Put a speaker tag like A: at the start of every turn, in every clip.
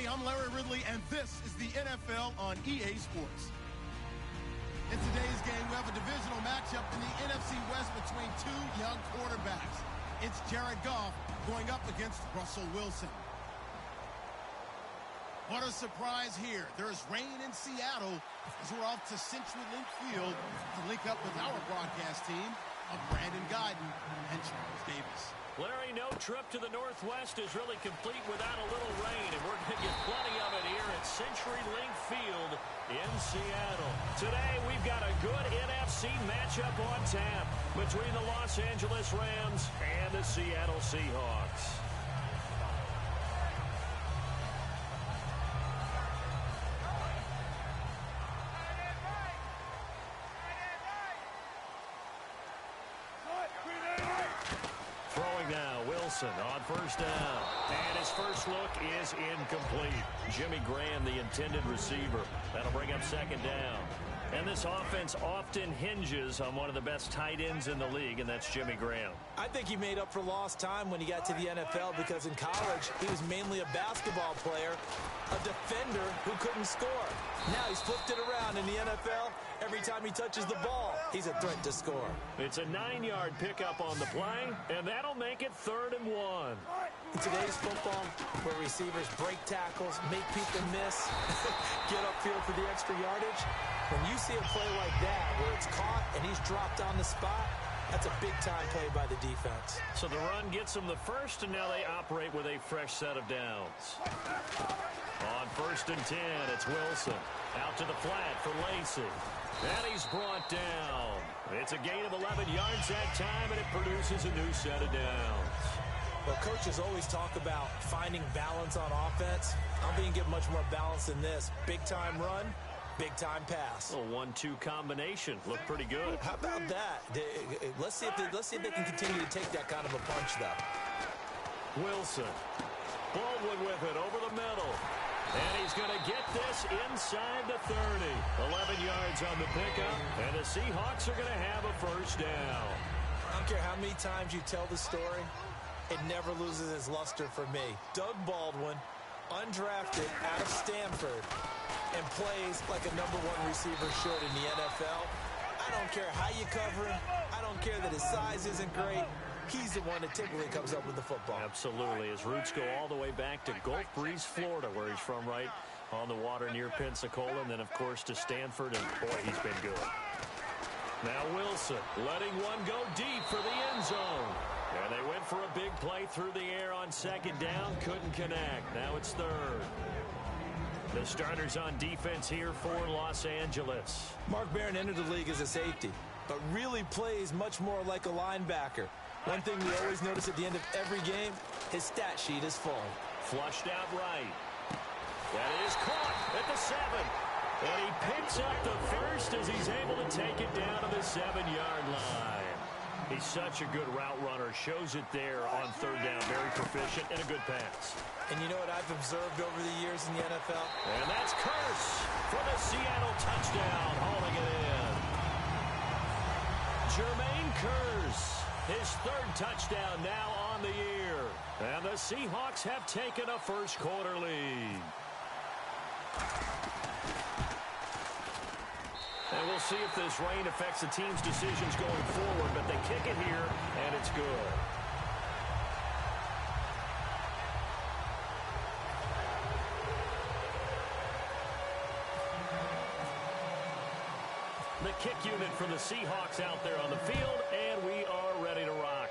A: everybody. I'm Larry Ridley, and this is the NFL on EA Sports. In today's game, we have a divisional matchup in the NFC West between two young quarterbacks. It's Jared Goff going up against Russell Wilson. What a surprise here. There's rain in Seattle as we're off to CenturyLink Field to link up with our broadcast team of Brandon Guyton and Charles Davis.
B: Larry, no trip to the Northwest is really complete without a little rain, and we're going to get plenty of it here at CenturyLink Field in Seattle. Today, we've got a good NFC matchup on tap between the Los Angeles Rams and the Seattle Seahawks. On first down, and his first look is incomplete. Jimmy Graham, the intended receiver. That'll bring up second down. And this offense often hinges on one of the best tight ends in the league, and that's Jimmy Graham.
C: I think he made up for lost time when he got to the NFL because in college, he was mainly a basketball player, a defender who couldn't score. Now he's flipped it around in the NFL. Every time he touches the ball, he's a threat to score.
B: It's a 9-yard pickup on the play, and that'll make it 3rd and 1.
C: In today's football, where receivers break tackles, make people miss, get upfield for the extra yardage, when you see a play like that where it's caught and he's dropped on the spot, that's a big-time play by the defense.
B: So the run gets them the first, and now they operate with a fresh set of downs. On 1st and 10, it's Wilson. Out to the flat for Lacey. And he's brought down. It's a gain of 11 yards that time, and it produces a new set of downs.
C: Well, coaches always talk about finding balance on offense. I'm being given much more balance than this. Big-time run, big-time pass.
B: A 1-2 combination. Looked pretty good.
C: How about that? Let's see if they can continue to take that kind of a punch, though.
B: Wilson. Baldwin with it over the middle. And he's going to get this inside the 30. 11 yards on the pickup, and the Seahawks are going to have a first down.
C: I don't care how many times you tell the story, it never loses its luster for me. Doug Baldwin, undrafted out of Stanford, and plays like a #1 receiver should in the NFL. I don't care how you cover him. I don't care that his size isn't great. He's the one that typically comes up with the football.
B: Absolutely. His roots go all the way back to Gulf Breeze, Florida, where he's from, right on the water near Pensacola. And then, of course, to Stanford. And, boy, he's been good. Now Wilson letting one go deep for the end zone. And they went for a big play through the air on 2nd down. Couldn't connect. Now it's 3rd. The starters on defense here for Los Angeles.
C: Mark Barron entered the league as a safety, but really plays much more like a linebacker. One thing we always notice at the end of every game, his stat sheet is full.
B: Flushed out right. That is caught at the 7. And he picks up the first as he's able to take it down to the 7-yard line. He's such a good route runner. Shows it there on 3rd down. Very proficient and a good pass.
C: And you know what I've observed over the years in the NFL?
B: And that's Curse for the Seattle touchdown, hauling it in. Jermaine Curse, his 3rd touchdown now on the year. And the Seahawks have taken a first-quarter lead. And we'll see if this rain affects the team's decisions going forward, but they kick it here, and it's good. The kick unit for the Seahawks out there on the field, and we are ready to rock.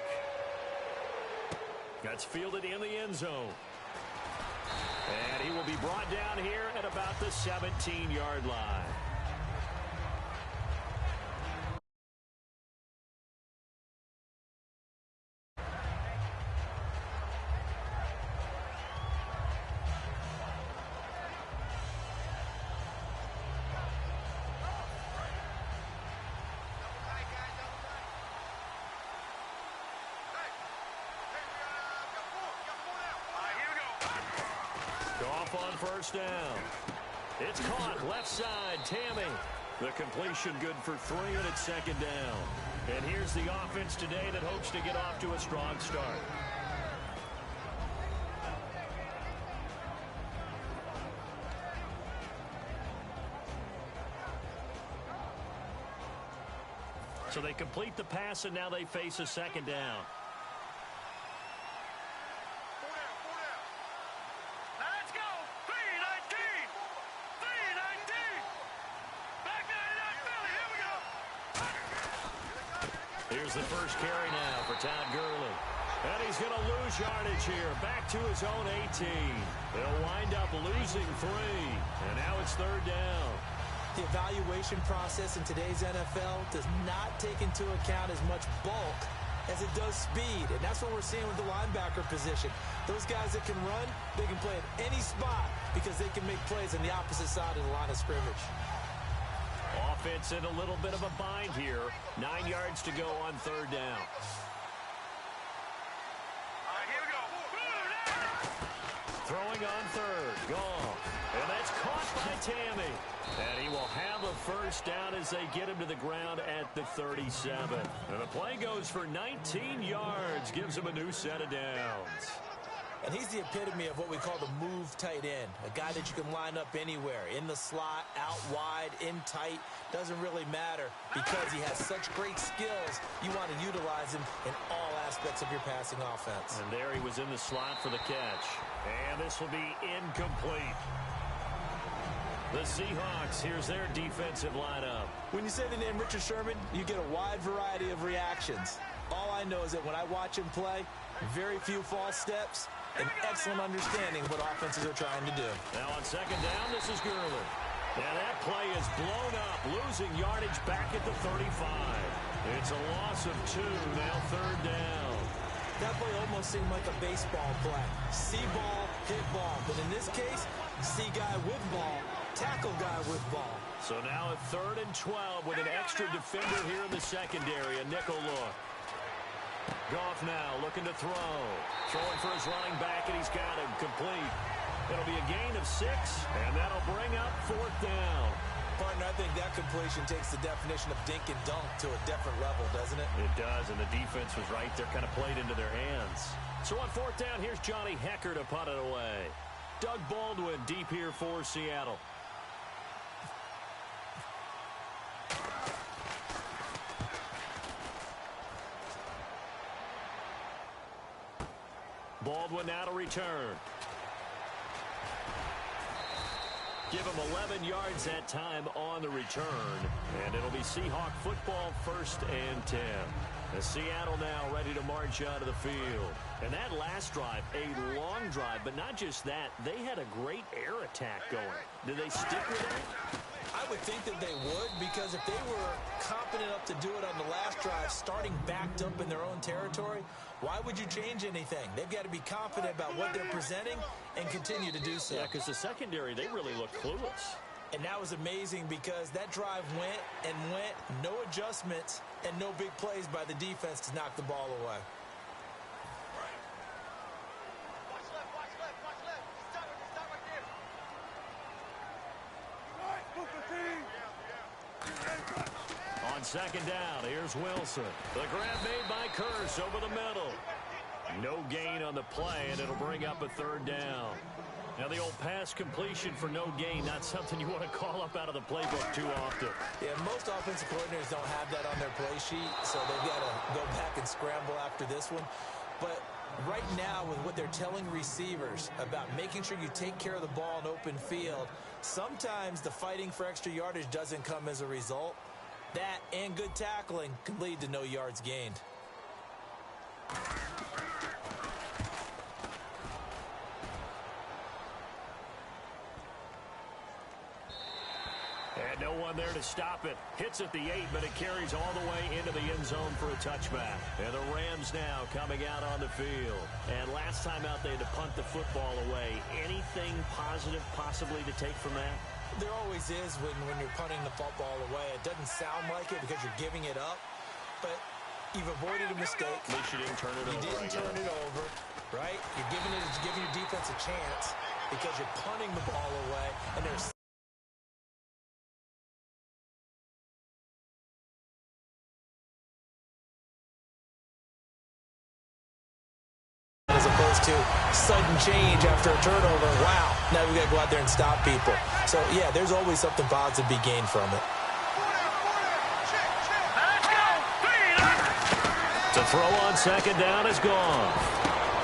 B: That's fielded in the end zone. And he will be brought down here at about the 17-yard line. On 1st down. It's caught left side. Tammy. The completion good for 3, and it's 2nd down. And here's the offense today that hopes to get off to a strong start. So they complete the pass, and now they face a second down.
D: Let's go. 319. 319. Back 99 Philly. Here we go.
B: Here's the first carry now for Todd Gurley. And he's going to lose yardage here. Back to his own 18. They'll wind up losing 3. And now it's third down.
C: The evaluation process in today's NFL does not take into account as much bulk as it does speed. And that's what we're seeing with the linebacker position. Those guys that can run, they can play at any spot because they can make plays on the opposite side of the line of scrimmage.
B: Offense in a little bit of a bind here. 9 yards to go on third down.
D: Here we go.
B: Throwing on third. Goff. And that's caught by Tammy. And he will have a first down as they get him to the ground at the 37. And the play goes for 19 yards. Gives him a new set of downs.
C: And he's the epitome of what we call the move tight end. A guy that you can line up anywhere. In the slot, out wide, in tight. Doesn't really matter because he has such great skills. You want to utilize him in all aspects of your passing offense.
B: And there he was in the slot for the catch. And this will be incomplete. The Seahawks, here's their defensive lineup.
C: When you say the name Richard Sherman, you get a wide variety of reactions. All I know is that when I watch him play, very few false steps, an excellent understanding of what offenses are trying to do.
B: Now on second down, this is Gurley. And that play is blown up, losing yardage back at the 35. It's a loss of 2, now third down.
C: That play almost seemed like a baseball play. See ball, hit ball. But in this case, see guy with ball, tackle guy with ball.
B: So now at 3rd and 12 with an extra defender here in the secondary, a nickel look. Goff now looking to throw. Throwing for his running back, and he's got him complete. It'll be a gain of 6, and that'll bring up 4th down.
C: Partner, I think that completion takes the definition of dink and dunk to a different level, doesn't it?
B: It does, and the defense was right there, kind of played into their hands. So on 4th down, here's Johnny Hecker to punt it away. Doug Baldwin deep here for Seattle. Baldwin now to return. Give him 11 yards that time on the return. And it'll be Seahawk football, 1st and 10. And Seattle now ready to march out of the field. And that last drive, a long drive, but not just that. They had a great air attack going. Did they stick with it?
C: I would think that they would, because if they were confident enough to do it on the last drive, starting backed up in their own territory, why would you change anything? They've got to be confident about what they're presenting and continue to do so.
B: Yeah, because the secondary, they really look clueless.
C: And that was amazing because that drive went and went, no adjustments, and no big plays by the defense to knock the ball away.
B: On second down, here's Wilson. The grab made by Kearse over the middle. No gain on the play, and it'll bring up a 3rd down. Now, the old pass completion for no gain, not something you want to call up out of the playbook too often.
C: Yeah, most offensive coordinators don't have that on their play sheet, so they've got to go back and scramble after this one. But right now, with what they're telling receivers about making sure you take care of the ball in open field, sometimes the fighting for extra yardage doesn't come as a result. That and good tackling can lead to no yards gained.
B: And no one there to stop it. Hits at the 8, but it carries all the way into the end zone for a touchback. And the Rams now coming out on the field. And last time out, they had to punt the football away. Anything positive possibly to take from that?
C: There always is when you're punting the football away. It doesn't sound like it because you're giving it up, but you've avoided a mistake.
B: At least you didn't turn it over.
C: You didn't turn it over, right? You're giving your defense a chance because you're punting the ball away, and there's as opposed to sudden change after a turnover. Wow, now we got to go out there and stop people. So, yeah, there's always something positive to be gained from it.
D: Let's go.
B: The throw on second down is gone.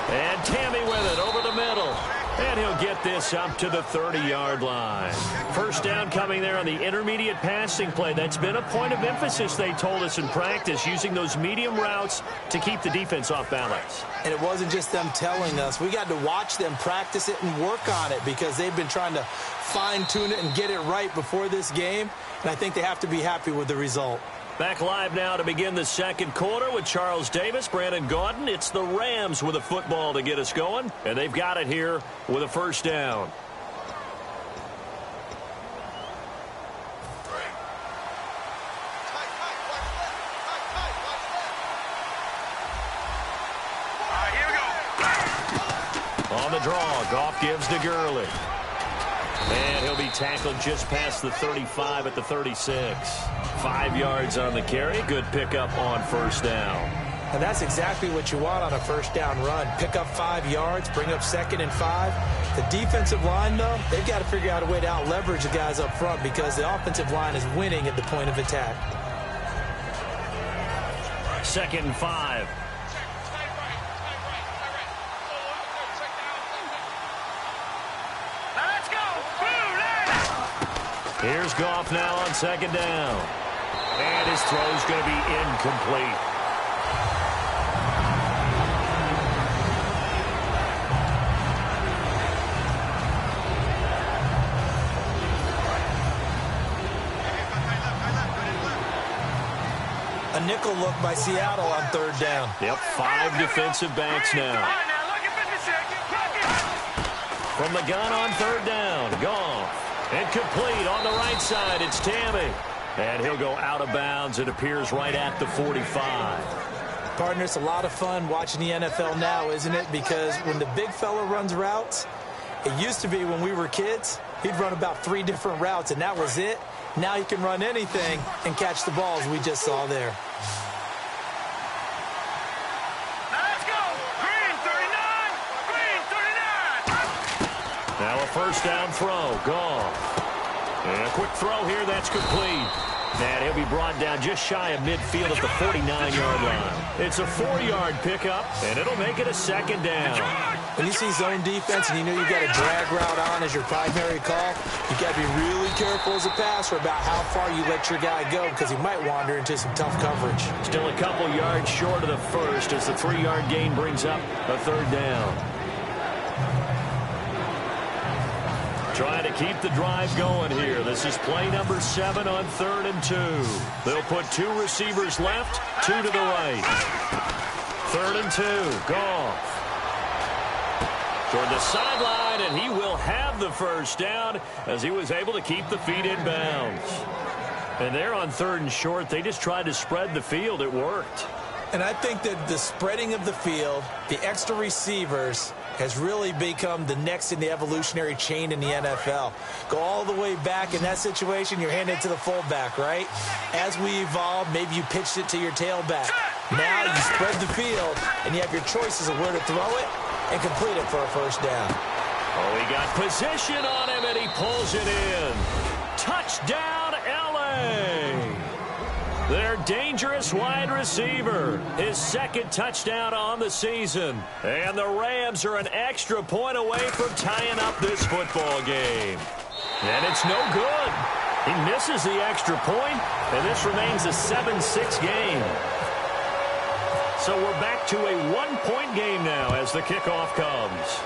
B: And Tammy with it over the middle. And he'll get this up to the 30-yard line. First down coming there on the intermediate passing play. That's been a point of emphasis, they told us in practice, using those medium routes to keep the defense off balance.
C: And it wasn't just them telling us. We got to watch them practice it and work on it because they've been trying to fine-tune it and get it right before this game. And I think they have to be happy with the result.
B: Back live now to begin the second quarter with Charles Davis, Brandon Gaudin. It's the Rams with a football to get us going, and they've got it here with a first down.
D: Here we go.
B: On the draw, Goff gives to Gurley. And he'll be tackled just past the 35 at the 36. 5 yards on the carry. Good pickup on first down.
C: And that's exactly what you want on a first down run. Pick up 5 yards, bring up 2nd and 5. The defensive line, though, they've got to figure out a way to out-leverage the guys up front because the offensive line is winning at the point of attack.
B: 2nd and 5. Here's Goff now on second down. And his throw's going to be incomplete.
C: A nickel look by Seattle on 3rd down.
B: Yep, 5 defensive backs now. From the gun on 3rd down, Goff. And complete on the right side, it's Tammy. And he'll go out of bounds. It appears right at the 45.
C: Partner, it's a lot of fun watching the NFL now, isn't it? Because when the big fella runs routes, it used to be when we were kids, he'd run about 3 different routes, and that was it. Now he can run anything and catch the balls we just saw there.
D: Let's go. Green 39. Green 39.
B: Now a first down throw. Goff. And a quick throw here. That's complete. And he'll be brought down just shy of midfield at the 49-yard line. It's a 4-yard pickup, and it'll make it a 2nd down.
C: When you see zone defense and you know you've got a drag route on as your primary call, you've got to be really careful as a passer about how far you let your guy go because he might wander into some tough coverage.
B: Still a couple yards short of the first as the 3-yard gain brings up a 3rd down. Trying to keep the drive going here. This is play number 7 on 3rd and 2. They'll put 2 receivers left, 2 to the right. 3rd and 2. Goff. Toward the sideline, and he will have the first down as he was able to keep the feet in bounds. And they're on 3rd and short. They just tried to spread the field. It worked.
C: And I think that the spreading of the field, the extra receivers, has really become the next in the evolutionary chain in the NFL. Go all the way back in that situation, you're handed to the fullback, right? As we evolve, maybe you pitched it to your tailback. Now you spread the field, and you have your choices of where to throw it and complete it for a first down.
B: Oh, he got position on him, and he pulls it in. Touchdown, L.A. Their dangerous wide receiver. His 2nd touchdown on the season. And the Rams are an extra point away from tying up this football game. And it's no good. He misses the extra point, and this remains a 7-6 game. So we're back to a 1-point game now as the kickoff comes.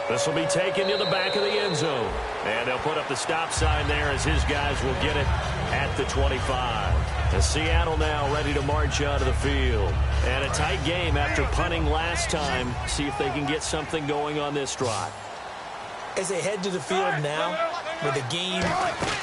B: This will be taken to the back of the end zone. And they'll put up the stop sign there as his guys will get it at the 25. And Seattle now ready to march out of the field. And a tight game after punting last time. See if they can get something going on this drive.
C: As they head to the field now, with the game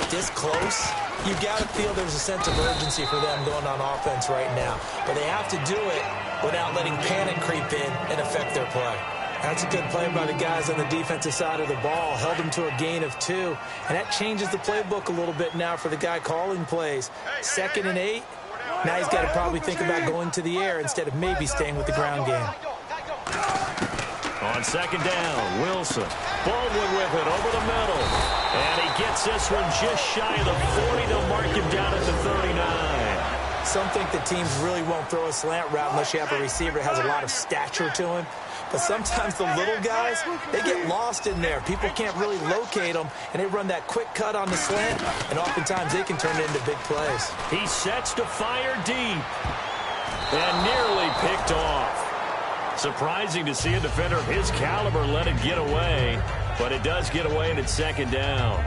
C: this close, you got to feel there's a sense of urgency for them going on offense right now. But they have to do it without letting panic creep in and affect their play. That's a good play by the guys on the defensive side of the ball. Held them to a gain of 2. And that changes the playbook a little bit now for the guy calling plays. 2nd and 8. Now he's got to probably think about going to the air instead of maybe staying with the ground game.
B: On 2nd down, Wilson. Baldwin with it over the middle. And he gets this one just shy of the 40. They'll mark him down at the 39.
C: Some think that teams really won't throw a slant route unless you have a receiver that has a lot of stature to him. But sometimes the little guys, they get lost in there. People can't really locate them, and they run that quick cut on the slant, and oftentimes they can turn it into big plays.
B: He sets to fire deep and nearly picked off. Surprising to see a defender of his caliber let it get away, but it does get away and it's second down.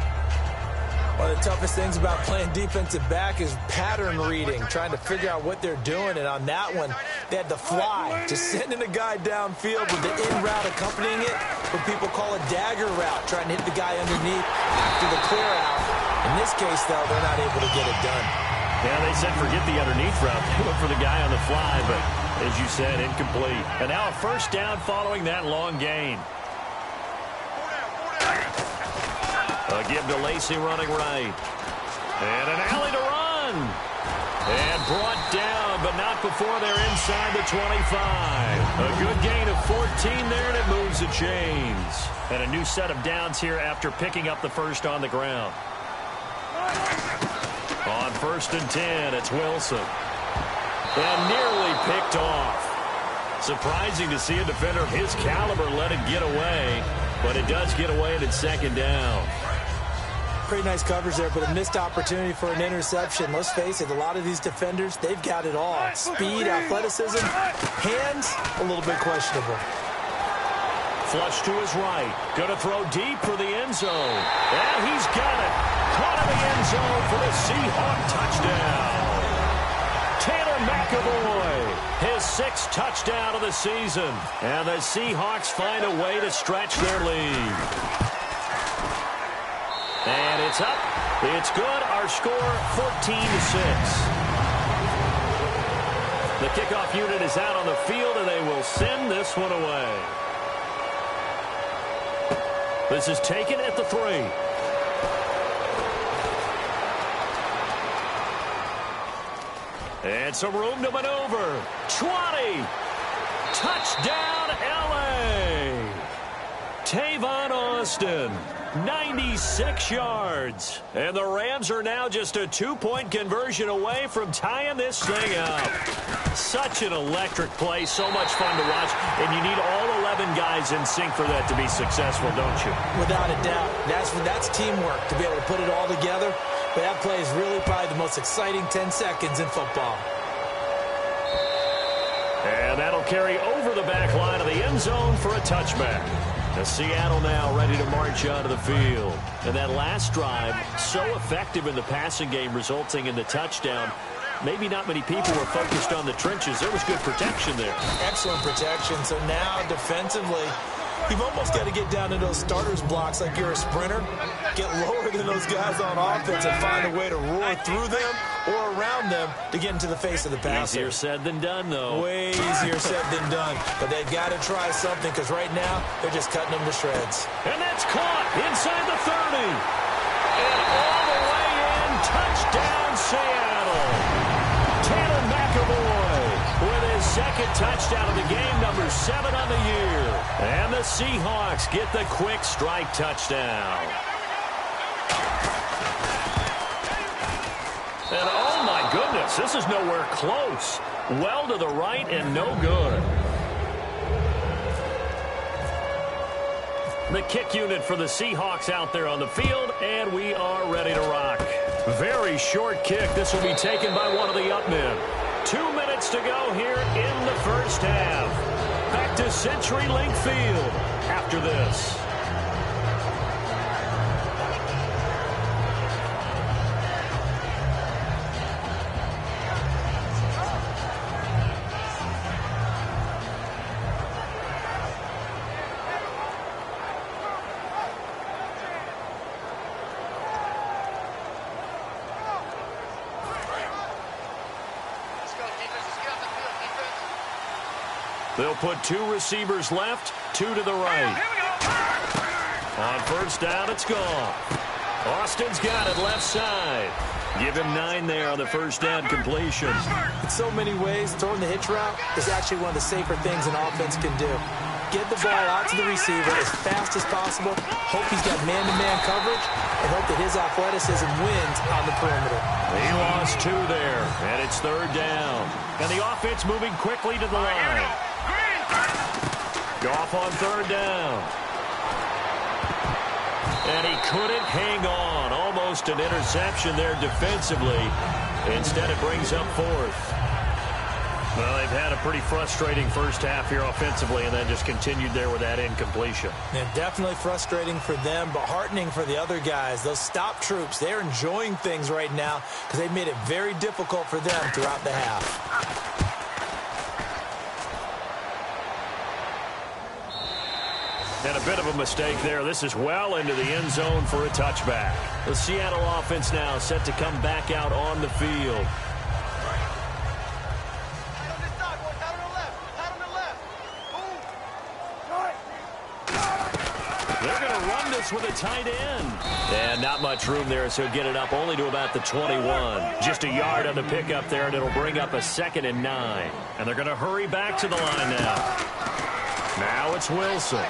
C: One of the toughest things about playing defensive back is pattern reading, trying to figure out what they're doing. And on that one, they had the fly, just sending a guy downfield with the in route accompanying it, what people call a dagger route, trying to hit the guy underneath after the clear out. In this case, though, they're not able to get it done.
B: Yeah, they said forget the underneath route. They went for the guy on the fly, but as you said, incomplete. And now a first down following that long gain. A give to Lacey running right. And an alley to run. And brought down, but not before they're inside the 25. A good gain of 14 there, and it moves the chains. And a new set of downs here after picking up the first on the ground. On 1st and 10, it's Wilson. And nearly picked off. Surprising to see a defender of his caliber let it get away, but it does get away, and it's second down.
C: Pretty nice coverage there, but a missed opportunity for an interception. Let's face it, a lot of these defenders, they've got it all. Speed, athleticism, hands, a little bit questionable.
B: Flush to his right. Going to throw deep for the end zone. And he's got it. Caught in the end zone for the Seahawk touchdown. Taylor McAvoy, his 6th touchdown of the season. And the Seahawks find a way to stretch their lead. And it's up. It's good. Our score, 14-6. The kickoff unit is out on the field, and they will send this one away. This is taken at the 3. And some room to maneuver. 20. Touchdown, L.A. Tavon Austin. 96 yards. And the Rams are now just a 2-point conversion away from tying this thing up. Such an electric play, so much fun to watch, and you need all 11 guys in sync for that to be successful, don't you?
C: Without a doubt. That's teamwork, to be able to put it all together. But that play is really probably the most exciting 10 seconds in football.
B: And that'll carry over the back line of the end zone for a touchback. Now Seattle now ready to march onto the field. And that last drive, so effective in the passing game, resulting in the touchdown. Maybe not many people were focused on the trenches. There was good protection there.
C: Excellent protection. So now defensively, you've almost got to get down to those starters blocks like you're a sprinter. Get lower than those guys on offense and find a way to roar through them or around them to get into the face of the passer.
B: Easier said than done, though.
C: Way easier said than done. But they've got to try something because right now they're just cutting them to shreds.
B: And that's caught inside the 30. And all the way in. Touchdown, Seattle. Taylor McAvoy with his 2nd touchdown of the game, number 7 on the year. And the Seahawks get the quick strike touchdown. And oh my goodness, this is nowhere close. Well to the right and no good. The kick unit for the Seahawks out there on the field, and we are ready to rock. Very short kick. This will be taken by one of the up men. 2 minutes to go here in the first half. Back to CenturyLink Field after this. They'll put 2 receivers left, 2 to the right. On first down, it's gone. Austin's got it left side. Give him 9 there on the first down completion.
C: In so many ways, throwing the hitch route is actually one of the safer things an offense can do. get the ball out to the receiver as fast as possible, hope he's got man-to-man coverage, and hope that his athleticism wins on the perimeter.
B: He lost 2 there, and it's 3rd down. And the offense moving quickly to the line. Goff on 3rd down. And he couldn't hang on. Almost an interception there defensively. Instead, it brings up 4th. Well, they've had a pretty frustrating first half here offensively and then just continued there with that incompletion.
C: Yeah, definitely frustrating for them, but heartening for the other guys. Those stop troops, they're enjoying things right now because they've made it very difficult for them throughout the half.
B: And a bit of a mistake there. This is well into the end zone for a touchback. The Seattle offense now set to come back out on the field. They're going to run this with a tight end. And not much room there, so get it up only to about the 21. Just a yard on the pickup there, and it'll bring up a 2nd and 9. And they're going to hurry back to the line now. Now it's Wilson.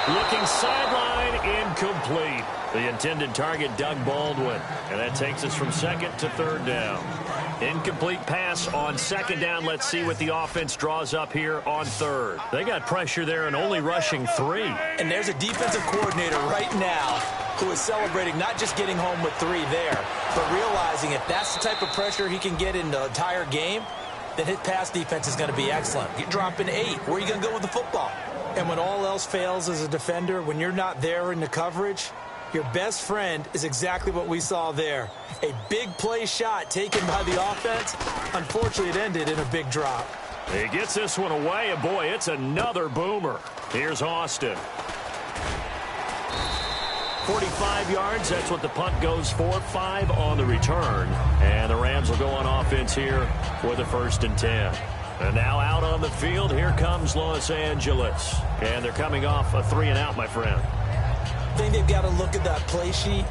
B: Looking sideline, incomplete. The intended target, Doug Baldwin. And that takes us from 2nd to 3rd down. Incomplete pass on 2nd down. Let's see what the offense draws up here on 3rd. They got pressure there and only rushing 3.
C: And there's a defensive coordinator right now who is celebrating not just getting home with 3 there, but realizing if that's the type of pressure he can get in the entire game, then his pass defense is going to be excellent. You're dropping 8. Where are you going to go with the football? And when all else fails as a defender, when you're not there in the coverage, your best friend is exactly what we saw there. A big play shot taken by the offense. Unfortunately, it ended in a big drop.
B: He gets this one away, and boy, it's another boomer. Here's Austin. 45 yards, that's what the punt goes for. 5 on the return. And the Rams will go on offense here with a 1st and 10. And now out on the field, here comes Los Angeles. And they're coming off a 3-and-out, my friend.
C: I think they've got to look at that play sheet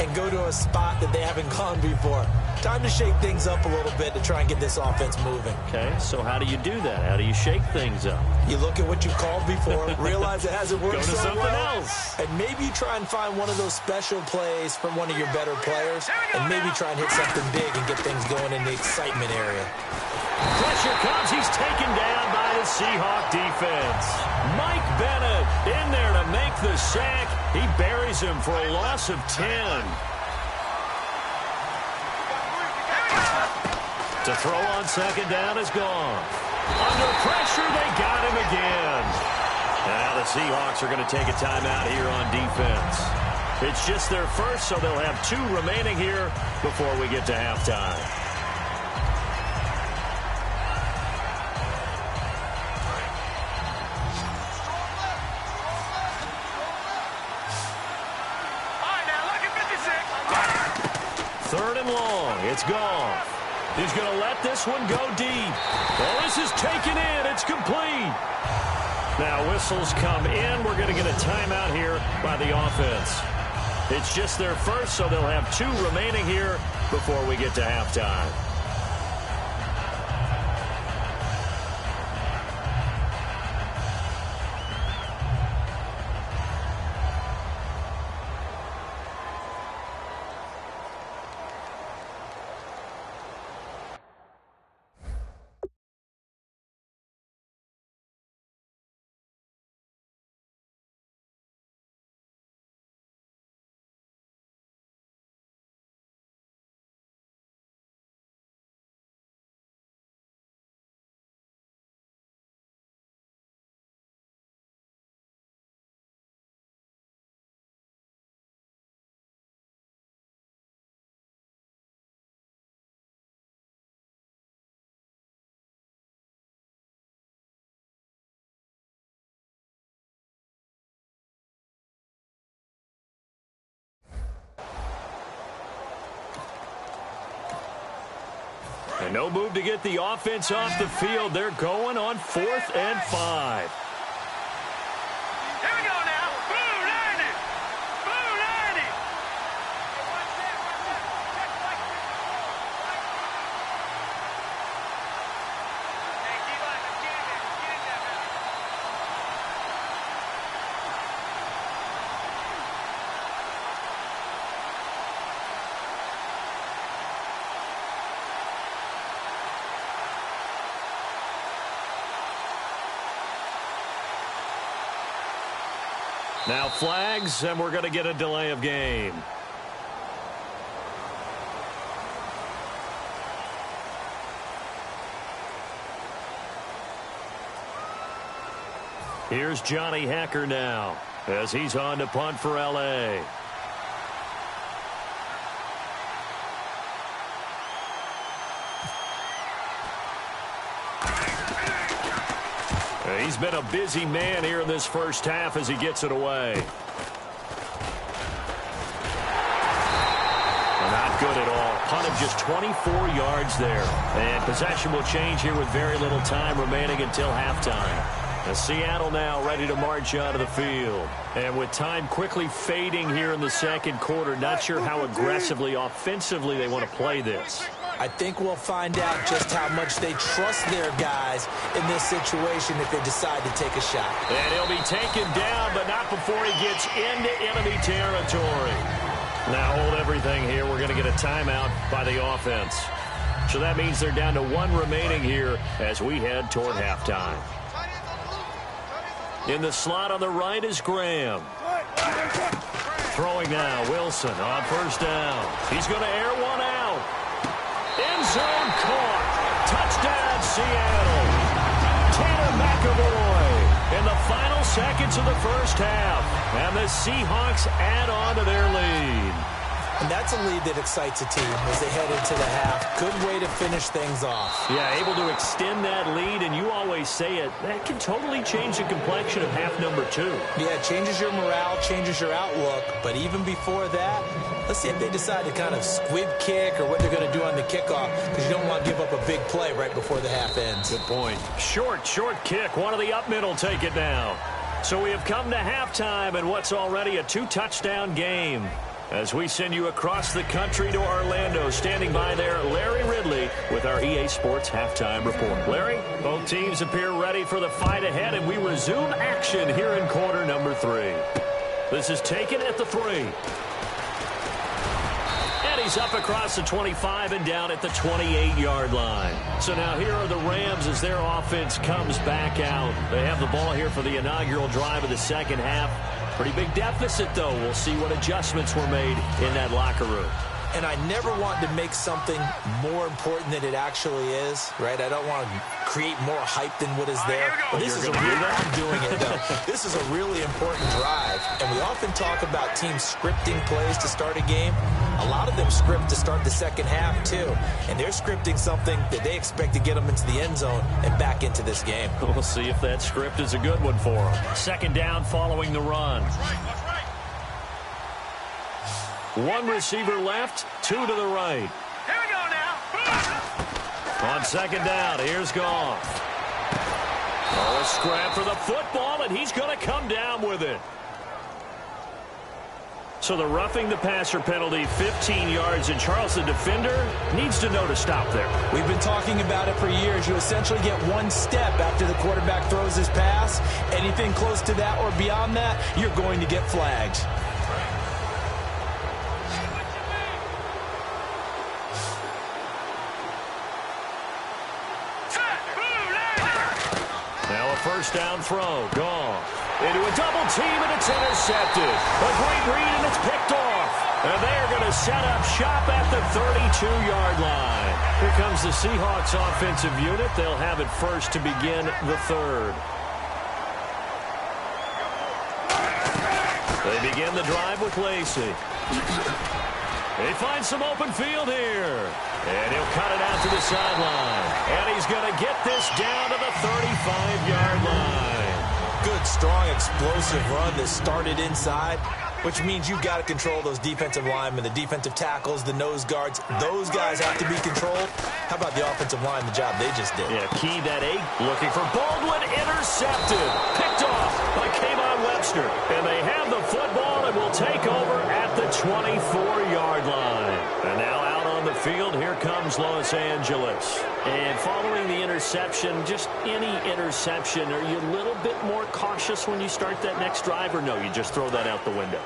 C: and go to a spot that they haven't gone before. Time to shake things up a little bit to try and get this offense moving.
B: Okay, so how do you do that? How do you shake things up?
C: You look at what you've called before, realize it hasn't worked
B: Go to
C: so
B: something
C: well,
B: else.
C: and maybe you try and find one of those special plays from one of your better players, and maybe try and hit something big and get things going in the excitement area.
B: Pressure comes. He's taken down by the Seahawk defense. Mike Bennett in there to make the sack. He buries him for a loss of 10. To throw on 2nd down is gone. Under pressure, they got him again. And now the Seahawks are going to take a timeout here on defense. It's just their first, so they'll have 2 remaining here before we get to halftime. Third and long. It's Goff. He's going to let this one go deep. Oh, this is taken in. It's complete. Now whistles come in. We're going to get a timeout here by the offense. It's just their first, so they'll have 2 remaining here before we get to halftime. And no move to get the offense off the field. They're going on 4th and 5.
D: Here we go now. Blue 90. Blue 90.
B: Now flags, and we're going to get a delay of game. Here's Johnny Hacker now as he's on to punt for L.A. He's been a busy man here in this first half as he gets it away. Not good at all. Punt of just 24 yards there. And possession will change here with very little time remaining until halftime. Seattle now ready to march out of the field. And with time quickly fading here in the second quarter, not sure how aggressively, offensively they want to play this.
C: I think we'll find out just how much they trust their guys in this situation if they decide to take a shot.
B: And he'll be taken down, but not before he gets into enemy territory. Now hold everything here. We're going to get a timeout by the offense. So that means they're down to one remaining here as we head toward halftime. In the slot on the right is Graham. Throwing now, Wilson on first down. He's going to air one out. End zone caught. Touchdown, Seattle. Tanner McAvoy in the final seconds of the first half. And the Seahawks add on to their lead.
C: And that's a lead that excites a team as they head into the half. Good way to finish things off.
B: Yeah, able to extend that lead, and you always say it, that can totally change the complexion of half number 2.
C: Yeah, it changes your morale, changes your outlook. But even before that, let's see if they decide to kind of squib kick or what they're going to do on the kickoff, because you don't want to give up a big play right before the half ends.
B: Good point. Short kick. One of the up middle take it now. So we have come to halftime in what's already a 2-touchdown game. As we send you across the country to Orlando, standing by there, Larry Ridley with our EA Sports Halftime Report. Larry, both teams appear ready for the fight ahead, and we resume action here in quarter number 3. This is taken at the 3. And he's up across the 25 and down at the 28-yard line. So now here are the Rams as their offense comes back out. They have the ball here for the inaugural drive of the second half. Pretty big deficit, though. We'll see what adjustments were made in that locker room.
C: And I never want to make something more important than it actually is, right? I don't want to create more hype than what is there. But this is a really, I'm doing it, though. This is a really important drive. And we often talk about teams scripting plays to start a game. A lot of them script to start the second half, too. And they're scripting something that they expect to get them into the end zone and back into this game.
B: We'll see if that script is a good one for them. Second down following the run. One receiver left, 2 to the right.
D: Here we go now.
B: On second down, here's Goff. Oh, a scrap for the football, and he's going to come down with it. So the roughing the passer penalty, 15 yards, and Charles, the defender, needs to know to stop there.
C: We've been talking about it for years. You essentially get one step after the quarterback throws his pass. Anything close to that or beyond that, you're going to get flagged.
B: First down throw, Goff into a double team, and it's intercepted. A great read, and it's picked off. And they're going to set up shop at the 32-yard line. Here comes the Seahawks offensive unit. They'll have it first to begin the third. They begin the drive with Lacey. They find some open field here. And he'll cut it out to the sideline. And he's going to get this down to the 35-yard line.
C: Good, strong, explosive run that started inside, which means you've got to control those defensive linemen, the defensive tackles, the nose guards. Those guys have to be controlled. How about the offensive line, the job they just did?
B: Yeah, key that 8. Looking for Baldwin. Intercepted. Picked off by Kayvon Webster. And they have the football and will take over at the 24-yard line. And now out on the field, here comes Los Angeles. And following the interception, just any interception, are you a little bit more cautious when you start that next drive, or no, you just throw that out the window?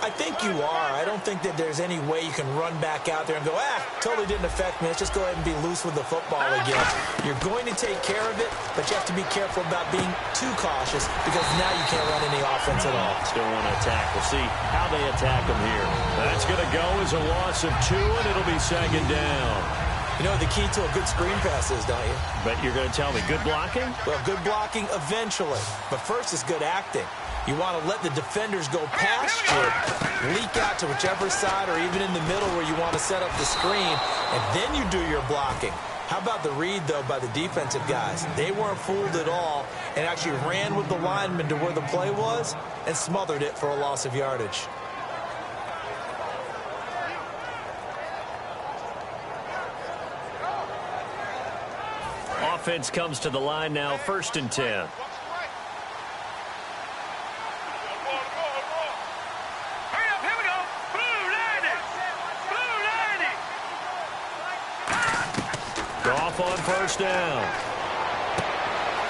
C: I I think you are. I don't think that there's any way you can run back out there and go, totally didn't affect me. Let's just go ahead and be loose with the football again. You're going to take care of it, but you have to be careful about being too cautious because now you can't run any offense at all.
B: Still want to attack. We'll see how they attack them here. That's going to go as a loss of 2, and it'll be second down.
C: You know what the key to a good screen pass is, don't you?
B: But you're going to tell me good blocking?
C: Well, good blocking eventually. But first is good acting. You want to let the defenders go past you, leak out to whichever side or even in the middle where you want to set up the screen, and then you do your blocking. How about the read, though, by the defensive guys? They weren't fooled at all and actually ran with the lineman to where the play was and smothered it for a loss of yardage.
B: Offense comes to the line now, 1st and 10. Goff on 1st down.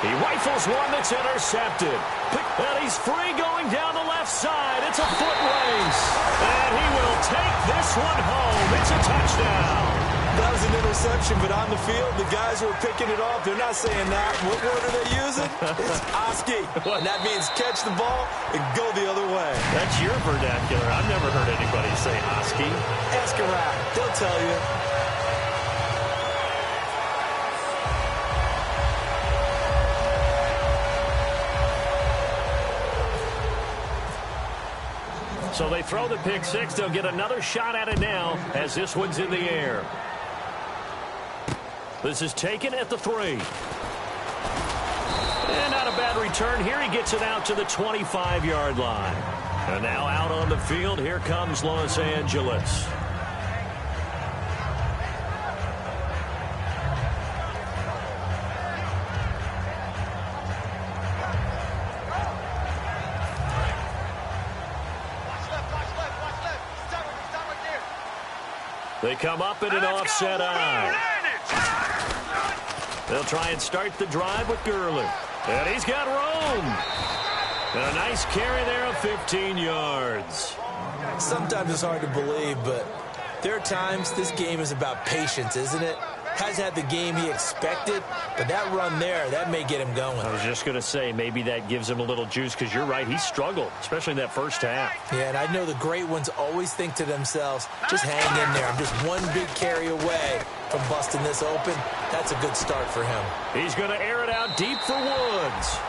B: He rifles one that's intercepted. And he's free going down the left side. It's a foot race. And he will take this one home. It's a touchdown.
C: That was an interception, but on the field, the guys who are picking it off, they're not saying that. What word are they using? It's Oski. And that means catch the ball and go the other way.
B: That's your vernacular. I've never heard anybody say Oski.
C: Ask around. They'll tell you.
B: So they throw the pick 6. They'll get another shot at it now as this one's in the air. This is taken at the 3. And not a bad return here. He gets it out to the 25-yard line. And now out on the field, here comes Los Angeles. They come up in an offset eye. They'll try and start the drive with Gurley. And he's got room. And a nice carry there of 15 yards.
C: Sometimes it's hard to believe, but there are times this game is about patience, isn't it? Hasn't had the game he expected, but that run there, that may get him going.
B: I was just going to say, maybe that gives him a little juice, because you're right, he struggled, especially in that first half.
C: Yeah, and I know the great ones always think to themselves, just hang in there. I'm just one big carry away from busting this open. That's a good start for him.
B: He's going to air it out deep for Woods.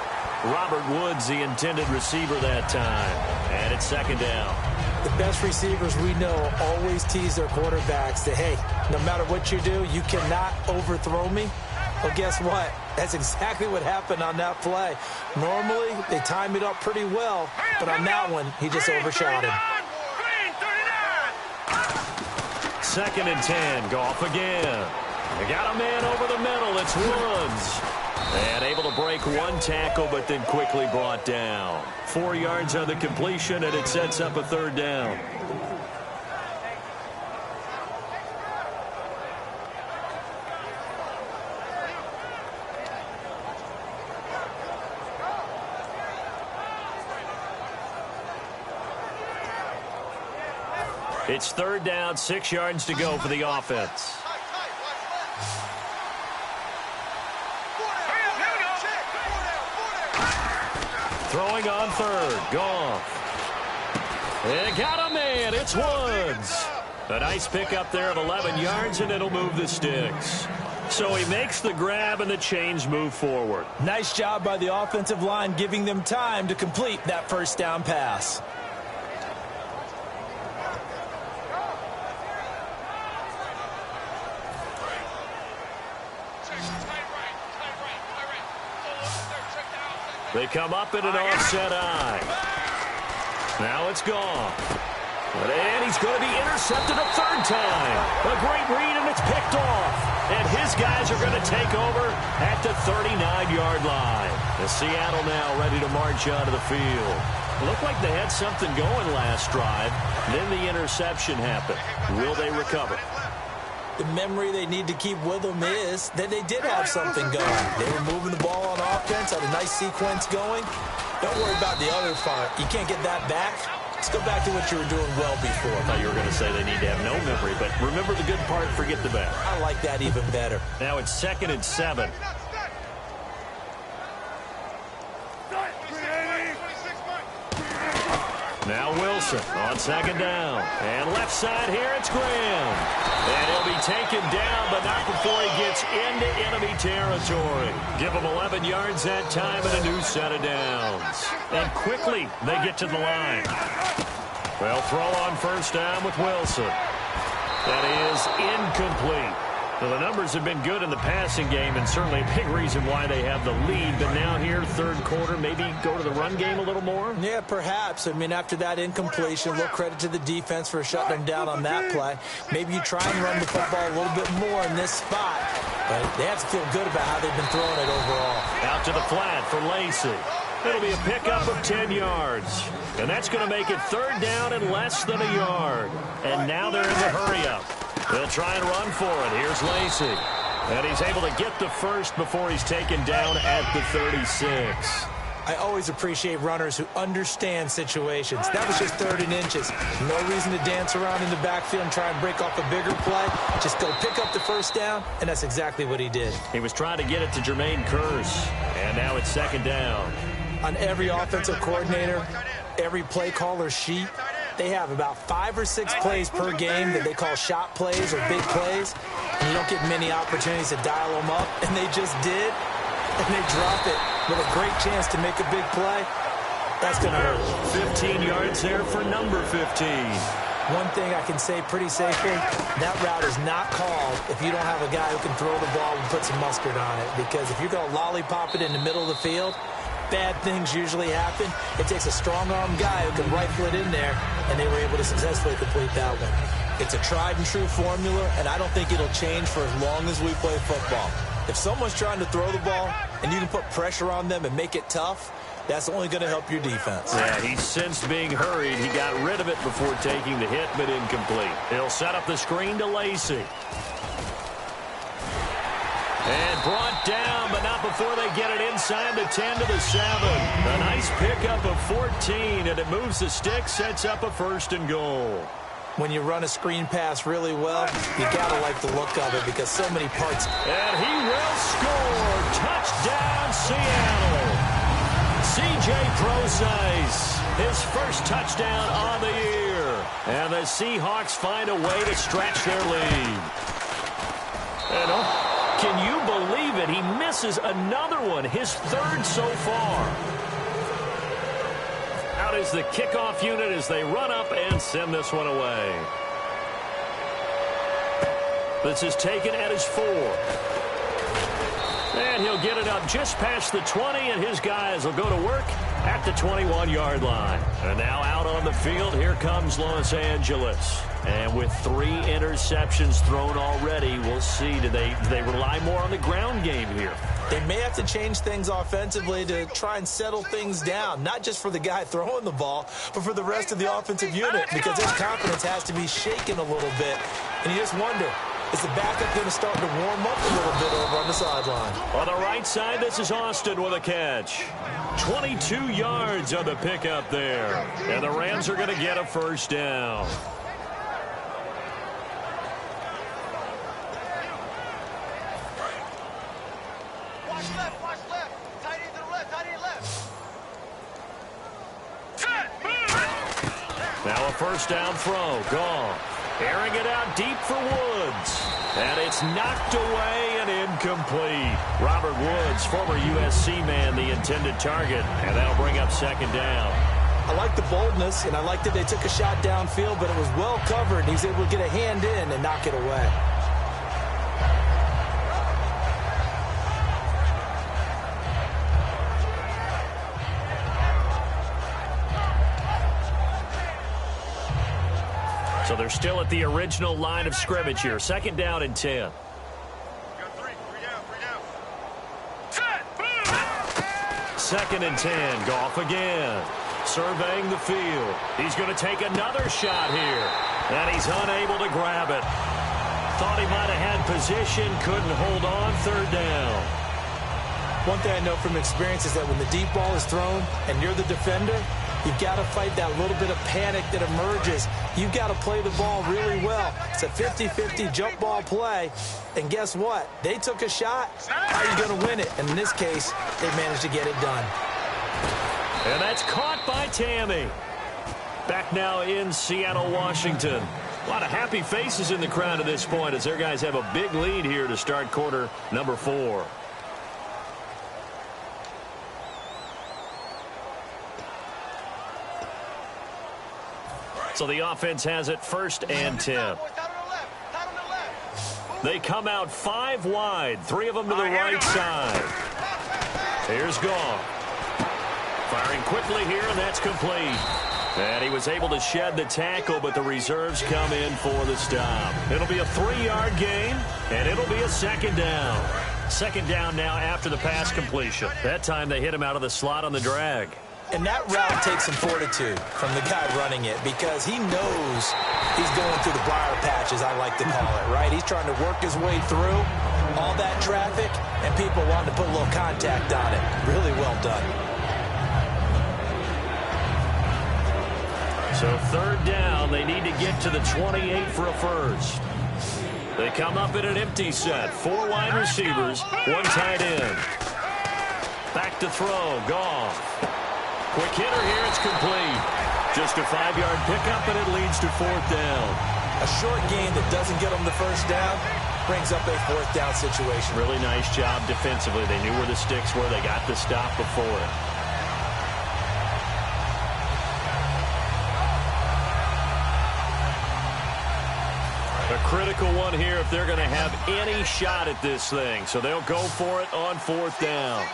B: Robert Woods, the intended receiver that time. And it's second down.
C: The best receivers we know always tease their quarterbacks that, hey, no matter what you do, you cannot overthrow me. Well, guess what? That's exactly what happened on that play. Normally, they time it up pretty well, but on that one, he just overshot him.
B: 2nd and 10, Goff again. They got a man over the middle. It's Woods. And able to break one tackle, but then quickly brought down. 4 yards on the completion, and it sets up a 3rd down. It's 3rd down, 6 yards to go for the offense. Throwing on 3rd, Goff. And got a man, it's Woods. A nice pickup there of 11 yards, and it'll move the sticks. So he makes the grab, and the chains move forward.
C: Nice job by the offensive line, giving them time to complete that 1st down pass.
B: They come up in an offset eye. Now it's gone. And he's going to be intercepted a 3rd time. A great read, and it's picked off. And his guys are going to take over at the 39-yard line. And Seattle now ready to march onto the field. It looked like they had something going last drive. Then the interception happened. Will they recover?
C: The memory they need to keep with them is that they did have something going. They were moving the ball on offense, had a nice sequence going. Don't worry about the other part. You can't get that back. Let's go back to what you were doing well before.
B: I thought you were going to say they need to have no memory, but remember the good part, forget the bad.
C: I like that even better.
B: Now it's 2nd and 7. Now Wilson on 2nd down. And left side here, it's Graham. And he'll be taken down, but not before he gets into enemy territory. Give him 11 yards that time and a new set of downs. And quickly, they get to the line. Well, throw on 1st down with Wilson. That is incomplete. Well, the numbers have been good in the passing game, and certainly a big reason why they have the lead. But now here, 3rd quarter, maybe go to the run game a little more?
C: Yeah, perhaps. I mean, after that incompletion, a little credit to the defense for shutting them down on that play. Maybe you try and run the football a little bit more in this spot. But they have to feel good about how they've been throwing it overall.
B: Out to the flat for Lacey. It'll be a pickup of 10 yards. And that's going to make it 3rd down and less than a yard. And now they're in the hurry-up. They'll try and run for it. Here's Lacey. And he's able to get the first before he's taken down at the 36.
C: I always appreciate runners who understand situations. That was just 3rd and inches. No reason to dance around in the backfield and try and break off a bigger play. Just go pick up the 1st down, and that's exactly what he did.
B: He was trying to get it to Jermaine Kearse. And now it's 2nd down.
C: On every offensive coordinator, every play caller sheet, they have about 5 or 6 plays per game that they call shot plays or big plays. And you don't get many opportunities to dial them up. And they just did. And they drop it with a great chance to make a big play. That's going to hurt.
B: 15 yards there for number 15.
C: One thing I can say pretty safely, that route is not called if you don't have a guy who can throw the ball and put some mustard on it. Because if you're going to lollipop it in the middle of the field, bad things usually happen. It takes a strong-arm guy who can rifle it in there, and they were able to successfully complete that one. It's a tried-and-true formula, and I don't think it'll change for as long as we play football. If someone's trying to throw the ball, and you can put pressure on them and make it tough, that's only going to help your defense.
B: Yeah, he sensed being hurried. He got rid of it before taking the hit, but incomplete. He'll set up the screen to Lacey. And brought down, but not before they get it inside the 10 to the 7. A nice pickup of 14, and it moves the stick, sets up a 1st and goal.
C: When you run a screen pass really well, you got to like the look of it because so many parts.
B: And he will score. Touchdown, Seattle. C.J. Procise, his first touchdown on the year. And the Seahawks find a way to stretch their lead. And can you believe it? He misses another one, his 3rd so far. Out is the kickoff unit as they run up and send this one away. This is taken at his 4. And he'll get it up just past the 20, and his guys will go to work at the 21-yard line. And now out on the field, here comes Los Angeles. And with 3 interceptions thrown already, we'll see. Do they rely more on the ground game here?
C: They may have to change things offensively to try and settle things down, not just for the guy throwing the ball, but for the rest of the offensive unit, because his confidence has to be shaken a little bit. And you just wonder, is the backup going to start to warm up a little bit over on the sideline?
B: On the right side, this is Austin with a catch. 22 yards on the pickup there. And the Rams are going to get a 1st down. Now a 1st down throw. Gone. Airing it out deep for Woods. And it's knocked away and incomplete. Robert Woods, former USC man, the intended target. And that'll bring up 2nd down.
C: I like the boldness, and I like that they took a shot downfield, but it was well covered. He's able to get a hand in and knock it away.
B: So they're still at the original line of scrimmage here. 2nd down and 10. Second and 10. Goff again. Surveying the field. He's going to take another shot here. And he's unable to grab it. Thought he might have had position. Couldn't hold on. 3rd down.
C: One thing I know from experience is that when the deep ball is thrown and you're the defender, You've got to fight that little bit of panic that emerges. You've got to play the ball really well. It's a 50-50 jump ball play. And guess what? They took a shot. How are you going to win it? And in this case, they managed to get it done.
B: And that's caught by Tammy. Back now in Seattle, Washington. A lot of happy faces in the crowd at this point as their guys have a big lead here to start quarter number 4. So the offense has it 1st and 10. They come out 5 wide, 3 of them to the right side. Here's Goff. Firing quickly here, and that's complete. And he was able to shed the tackle, but the reserves come in for the stop. It'll be a 3-yard gain, and it'll be a 2nd down. 2nd down now after the pass completion. That time they hit him out of the slot on the drag.
C: And that route takes some fortitude from the guy running it because he knows he's going through the briar patch, as I like to call it, right? He's trying to work his way through all that traffic, and people wanting to put a little contact on it. Really well done.
B: So 3rd down, they need to get to the 28 for a first. They come up in an empty set. 4 wide receivers, 1 tight end. Back to throw, Goff. Quick hitter here, it's complete. Just a 5-yard pickup, and it leads to 4th down.
C: A short gain that doesn't get them the first down brings up a 4th down situation.
B: Really nice job defensively. They knew where the sticks were. They got the stop before it. A critical one here if they're going to have any shot at this thing. So they'll go for it on 4th down.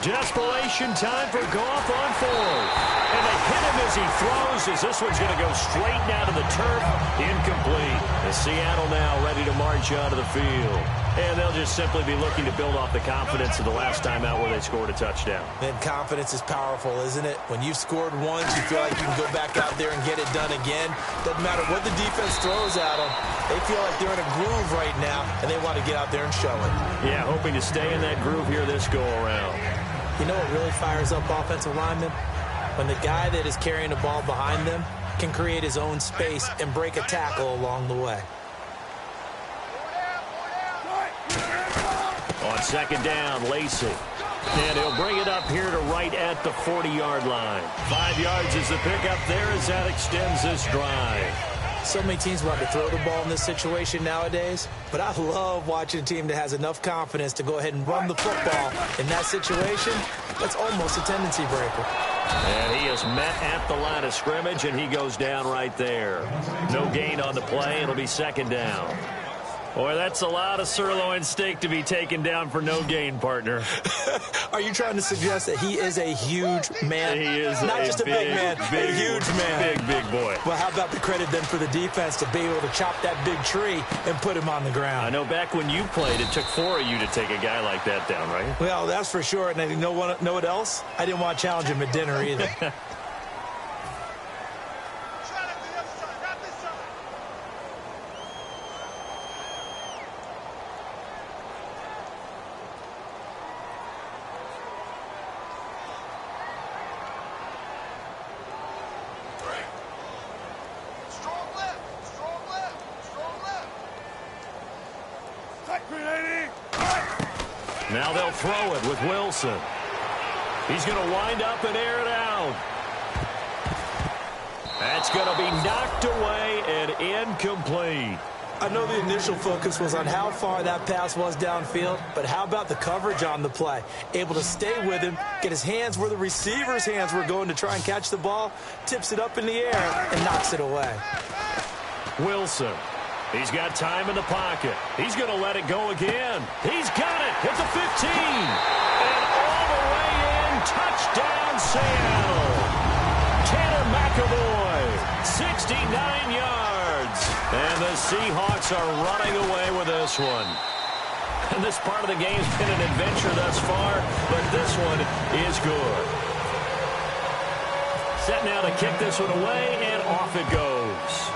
B: Desperation time for Goff on 4th. And they hit him as he throws, as this one's going to go straight down to the turf. Incomplete. And Seattle now ready to march onto the field. And they'll just simply be looking to build off the confidence of the last time out where they scored a touchdown.
C: And confidence is powerful, isn't it? When you've scored once, you feel like you can go back out there and get it done again. Doesn't matter what the defense throws at them. They feel like they're in a groove right now, and they want to get out there and show it.
B: Yeah, hoping to stay in that groove here this go-around.
C: You know what really fires up offensive linemen? When the guy that is carrying the ball behind them can create his own space and break a tackle along the way.
B: On 2nd down, Lacey. And he'll bring it up here to right at the 40-yard line. 5 yards is the pickup there as that extends this drive.
C: So many teams want to throw the ball in this situation nowadays, but I love watching a team that has enough confidence to go ahead and run the football. In that situation, that's almost a tendency breaker.
B: And he is met at the line of scrimmage, and he goes down right there. No gain on the play. It'll be 2nd down. Boy, that's a lot of sirloin steak to be taken down for no gain, partner.
C: Are you trying to suggest that he is a huge man?
B: He is
C: not just a big man, a huge man.
B: Big boy.
C: Well, how about the credit then for the defense to be able to chop that big tree and put him on the ground?
B: I know back when you played, it took 4 of you to take a guy like that down, right?
C: Well, that's for sure. And you know what else? I didn't want to challenge him at dinner either.
B: Now they'll throw it with Wilson. He's going to wind up and air it out. That's going to be knocked away and incomplete.
C: I know the initial focus was on how far that pass was downfield, but how about the coverage on the play? Able to stay with him, get his hands where the receiver's hands were going to try and catch the ball, tips it up in the air, and knocks it away.
B: Wilson. He's got time in the pocket. He's going to let it go again. He's got it at the 15. And all the way in, touchdown Seattle. Tanner McAvoy, 69 yards. And the Seahawks are running away with this one. And this part of the game's been an adventure thus far, but this one is good. Set now to kick this one away, and off it goes.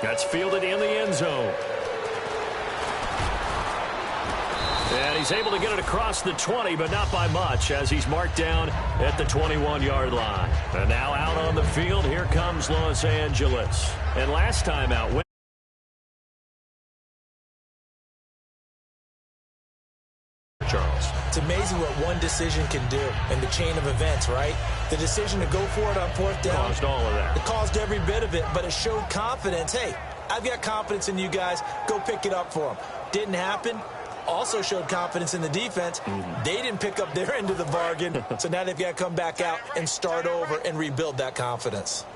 B: That's fielded in the end zone. And he's able to get it across the 20, but not by much, as he's marked down at the 21-yard line. And now out on the field, here comes Los Angeles. And last time out, Charles.
C: It's amazing what one decision can do in the chain of events, right? The decision to go for it on fourth down.
B: Caused all of that.
C: It caused every bit of it, but it showed confidence. Hey, I've got confidence in you guys. Go pick it up for them. Didn't happen. Also showed confidence in the defense. They didn't pick up their end of the bargain, so now they've got to come back out and start over and rebuild that confidence.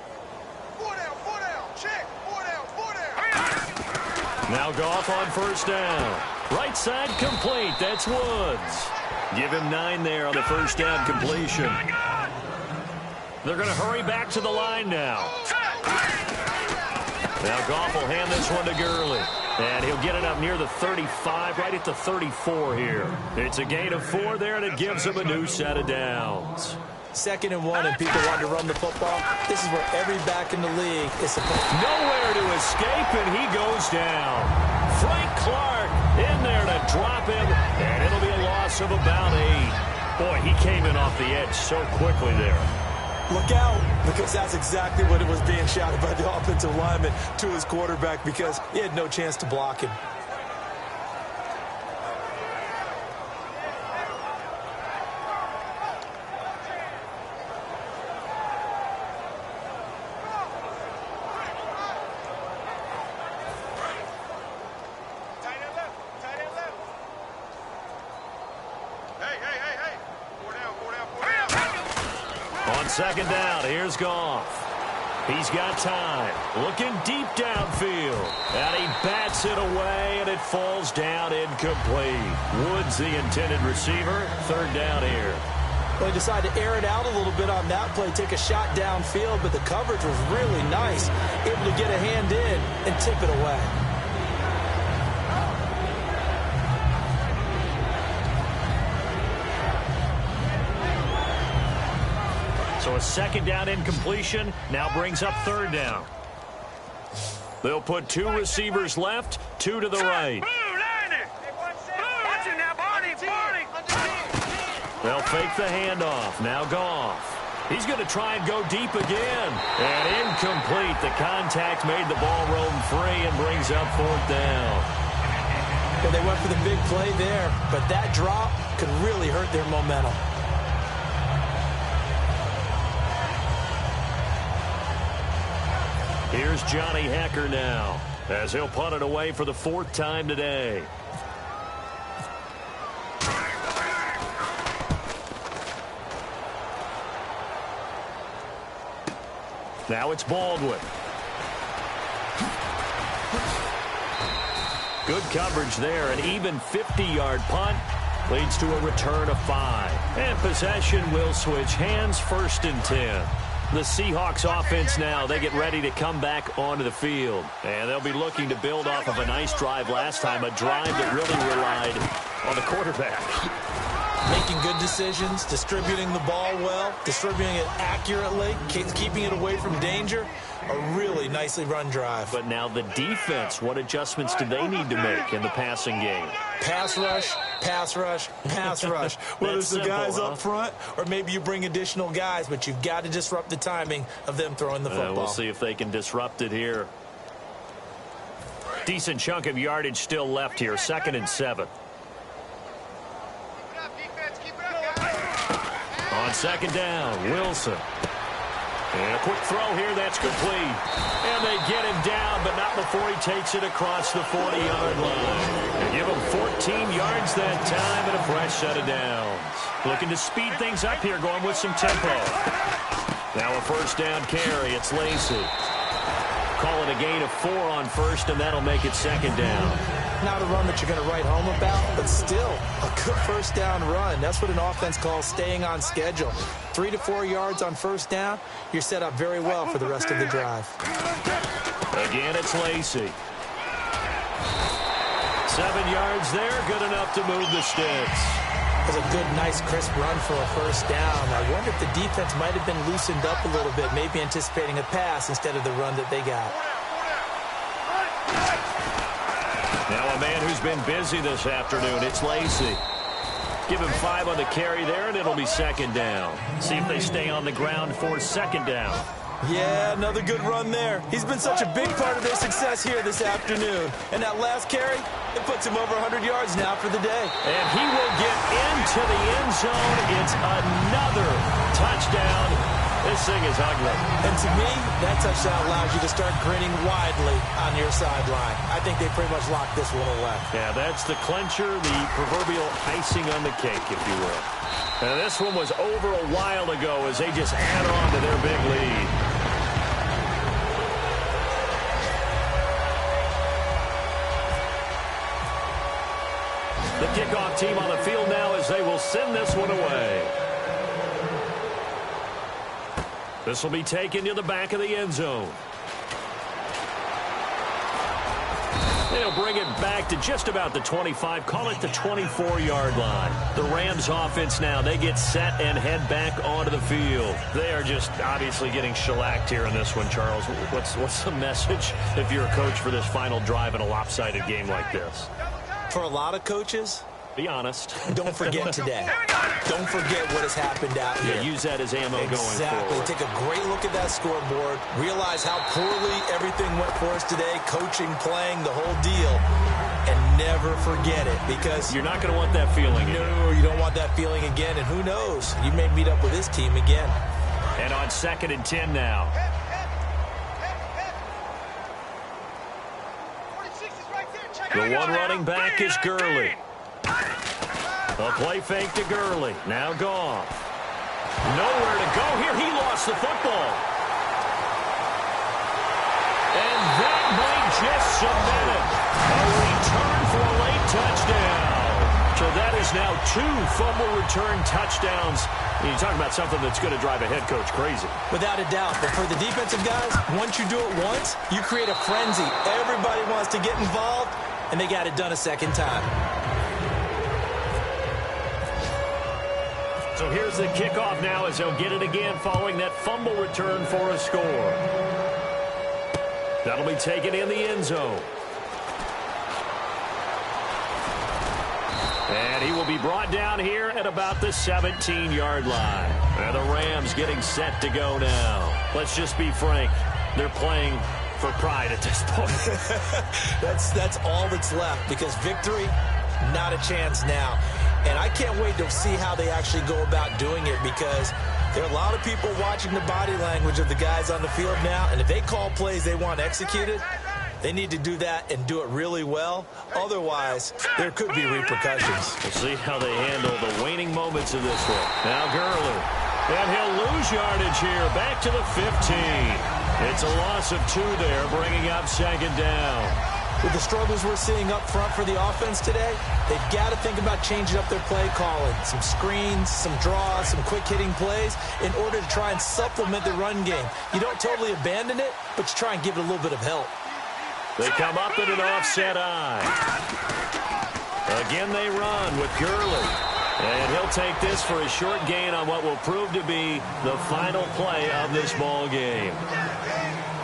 B: Now Goff on first down. Right side complete. That's Woods. Give him 9 there on the first down completion. They're going to hurry back to the line now. Now Goff will hand this one to Gurley. And he'll get it up near the 35, right at the 34 here. It's a gain of 4 there, and it gives him a new set of downs.
C: 2nd and 1, and people want to run the football. This is where every back in the league is supposed to.
B: Nowhere to escape, and he goes down. Frank Clark in there to drop him, and it'll be a loss of about 8. Boy, he came in off the edge so quickly there.
C: Look out, because that's exactly what it was being shouted by the offensive lineman to his quarterback, because he had no chance to block him.
B: Second down, here's Goff. He's got time. Looking deep downfield. And he bats it away, and it falls down incomplete. Woods, the intended receiver. 3rd down here.
C: Well, he decided to air it out a little bit on that play, take a shot downfield, but the coverage was really nice. Able to get a hand in and tip it away.
B: So a 2nd down incompletion now brings up 3rd down. They'll put 2 receivers left, 2 to the right. They'll fake the handoff. Now Goff. He's going to try and go deep again. And incomplete. The contact made the ball roam free and brings up 4th down.
C: Well, they went for the big play there, but that drop could really hurt their momentum.
B: Here's Johnny Hecker now, as he'll punt it away for the 4th time today. Now it's Baldwin. Good coverage there. An even 50-yard punt leads to a return of 5. And possession will switch hands, 1st and 10. The Seahawks offense now, they get ready to come back onto the field. And they'll be looking to build off of a nice drive last time, a drive that really relied on the quarterback.
C: Making good decisions, distributing the ball well, distributing it accurately, keeping it away from danger. A really nicely run drive.
B: But now the defense, what adjustments do they need to make in the passing game?
C: Pass rush, pass rush, pass rush. Whether it's the guys up front or maybe you bring additional guys, but you've got to disrupt the timing of them throwing the football.
B: We'll see if they can disrupt it here. Decent chunk of yardage still left here, 2nd and 7. On 2nd down, Wilson. And a quick throw here, that's complete. And they get him down, but not before he takes it across the 40-yard line. They give him 14 yards that time and a fresh set of downs. Looking to speed things up here, going with some tempo. Now a 1st down carry, it's Lacy. Call it a gain of 4 on 1st, and that'll make it 2nd down.
C: Not a run that you're going to write home about, but still a good 1st down run. That's what an offense calls staying on schedule. 3 to 4 yards on 1st down, you're set up very well for the rest of the drive.
B: Again, it's Lacy. 7 yards there, good enough to move the sticks.
C: It was a good, nice, crisp run for a 1st down. I wonder if the defense might have been loosened up a little bit, maybe anticipating a pass instead of the run that they got.
B: Now a man who's been busy this afternoon, it's Lacy. Give him 5 on the carry there, and it'll be second down. See if they stay on the ground for second down.
C: Yeah, another good run there. He's been such a big part of their success here this afternoon. And that last carry, it puts him over 100 yards now for the day.
B: And he will get into the end zone. It's another touchdown. This thing is ugly.
C: And to me, that touchdown allows you to start grinning widely on your sideline. I think they pretty much locked this one away. Yeah,
B: that's the clincher, the proverbial icing on the cake, if you will. And this one was over a while ago as they just add on to their big lead. The kickoff team on the field now as they will send this one away. This will be taken to the back of the end zone. They'll bring it back to just about the 25, call it the 24-yard line. The Rams offense now, they get set and head back onto the field. They are just obviously getting shellacked here in this one, Charles. What's the message if you're a coach for this final drive in a lopsided game like this?
C: For a lot of coaches,
B: be honest.
C: Don't forget today. Don't forget what has happened out here.
B: Yeah, use that as ammo going forward.
C: Exactly. Take a great look at that scoreboard. Realize how poorly everything went for us today. Coaching, playing, the whole deal. And never forget it because
B: you're not going to want that feeling.
C: No, you don't want that feeling again. And who knows? You may meet up with this team again.
B: And on 2nd and 10 now. The one running back is Gurley. A play fake to Gurley. Now Goff. Nowhere to go here. He lost the football. And that might just cement it. A return for a late touchdown. So that is now 2 fumble return touchdowns. You talk about something that's going to drive a head coach crazy.
C: Without a doubt. But for the defensive guys, once you do it once, you create a frenzy. Everybody wants to get involved, and they got it done a second time.
B: So here's the kickoff now as they'll get it again following that fumble return for a score. That'll be taken in the end zone. And he will be brought down here at about the 17-yard line. And the Rams getting set to go now. Let's just be frank. They're playing for pride at this point.
C: That's all that's left because victory, not a chance now. And I can't wait to see how they actually go about doing it because there are a lot of people watching the body language of the guys on the field now. And if they call plays they want executed, they need to do that and do it really well. Otherwise, there could be repercussions.
B: We'll see how they handle the waning moments of this one. Now Gurley. And he'll lose yardage here. Back to the 15. It's a loss of 2 there, bringing up 2nd down.
C: With the struggles we're seeing up front for the offense today, they've got to think about changing up their play calling. Some screens, some draws, some quick-hitting plays in order to try and supplement the run game. You don't totally abandon it, but you try and give it a little bit of help.
B: They come up in an offset eye. Again, they run with Gurley. And he'll take this for a short gain on what will prove to be the final play of this ball game.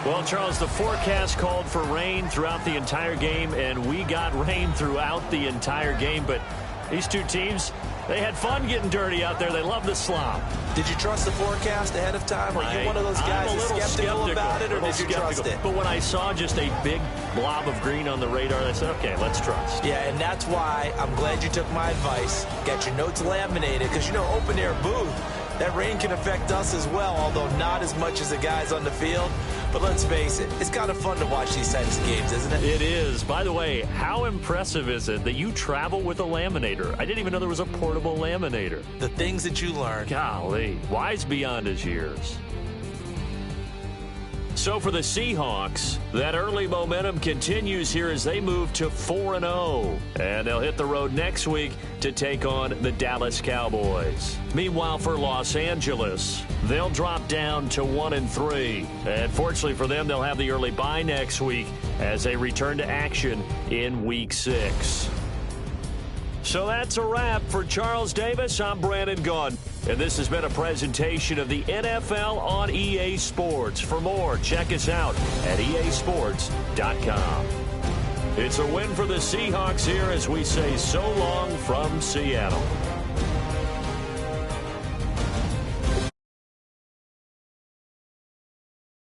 B: Well, Charles, the forecast called for rain throughout the entire game, and we got rain throughout the entire game. But these two teams, they had fun getting dirty out there. They love the slop.
C: Did you trust the forecast ahead of time? Are you one of those guys that's skeptical about it, or did you trust it?
B: But when I saw just a big blob of green on the radar, I said, okay, let's trust.
C: Yeah, and that's why I'm glad you took my advice. Get your notes laminated, because, you know, open-air booth, that rain can affect us as well, although not as much as the guys on the field. But let's face it, it's kind of fun to watch these types of games, isn't it?
B: It is. By the way, how impressive is it that you travel with a laminator? I didn't even know there was a portable laminator.
C: The things that you learn.
B: Golly, wise beyond his years. So for the Seahawks, that early momentum continues here as they move to 4-0. And they'll hit the road next week to take on the Dallas Cowboys. Meanwhile, for Los Angeles, they'll drop down to 1-3. And fortunately for them, they'll have the early bye next week as they return to action in Week 6. So that's a wrap. For Charles Davis, I'm Brandon Gaudin. And this has been a presentation of the NFL on EA Sports. For more, check us out at easports.com. It's a win for the Seahawks here as we say so long from Seattle.